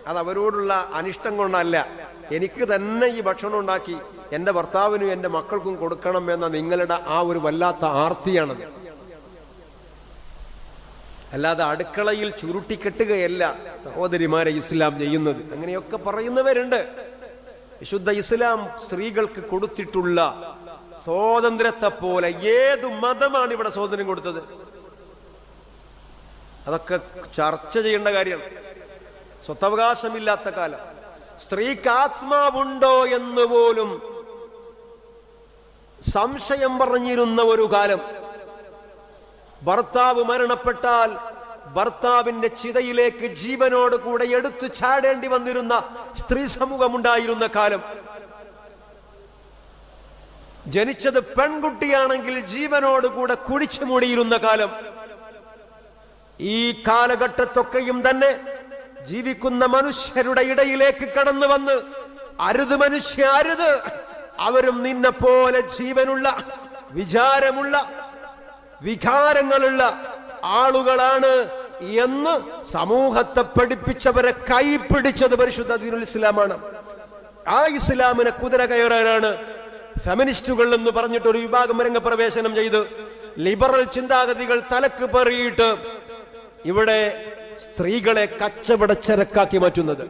അത് അവരോടുള്ള അനിഷ്ടം കൊണ്ടല്ല, എനിക്ക് തന്നെ ഈ ഭക്ഷണം ഉണ്ടാക്കി എൻ്റെ ഭർത്താവിനും എൻ്റെ മക്കൾക്കും കൊടുക്കണം എന്ന നിങ്ങളുടെ ആ ഒരു വല്ലാത്ത ആർത്തിയാണത്. അല്ലാതെ അടുക്കളയിൽ ചുരുട്ടിക്കെട്ടുകയല്ല സഹോദരിമാരെ ഇസ്ലാം ചെയ്യുന്നത്. അങ്ങനെയൊക്കെ പറയുന്നവരുണ്ട്. വിശുദ്ധ ഇസ്ലാം സ്ത്രീകൾക്ക് കൊടുത്തിട്ടുള്ള സ്വാതന്ത്ര്യത്തെ പോലെ ഏതു മതമാണ് ഇവിടെ സ്വാതന്ത്ര്യം കൊടുത്തത്? അതൊക്കെ ചർച്ച ചെയ്യേണ്ട കാര്യമാണ്. സ്വത്തവകാശമില്ലാത്ത കാലം, സ്ത്രീക്ക് ആത്മാവുണ്ടോ എന്ന് പോലും സംശയം പറഞ്ഞിരുന്ന ഒരു കാലം, ഭർത്താവ് മരണപ്പെട്ടാൽ ഭർത്താവിന്റെ ചിതയിലേക്ക് ജീവനോട് കൂടെ എടുത്തു ചാടേണ്ടി വന്നിരുന്ന സ്ത്രീ സമൂഹമുണ്ടായിരുന്ന കാലം, ജനിച്ചത് പെൺകുട്ടിയാണെങ്കിൽ ജീവനോട് കൂടെ കുഴിച്ചു മൂടിയിരുന്ന കാലം, ഈ കാലഘട്ടത്തൊക്കെയും തന്നെ ജീവിക്കുന്ന മനുഷ്യരുടെ ഇടയിലേക്ക് കടന്നു വന്ന് അരുത് മനുഷ്യ അരുത്, അവരും നിന്നെ പോലെ ജീവനുള്ള വിചാരമുള്ള വികാരങ്ങളുള്ള ആളുകളാണ് എന്ന് സമൂഹത്തെ പഠിപ്പിച്ചവരെ കൈപിടിച്ചത് പരിശുദ്ധ ദീനുൽ ഇസ്ലാമാണ്. ആ ഇസ്ലാമിനെ കുതിര കയറാനാണ് ഫെമിനിസ്റ്റുകൾ എന്ന് പറഞ്ഞിട്ട് ഒരു വിഭാഗം രംഗപ്രവേശനം ചെയ്ത് ലിബറൽ ചിന്താഗതികൾ തലക്ക് പേറിയിട്ട് ഇവിടെ സ്ത്രീകളെ കച്ചവടച്ചരക്കാക്കി മാറ്റുന്നത്.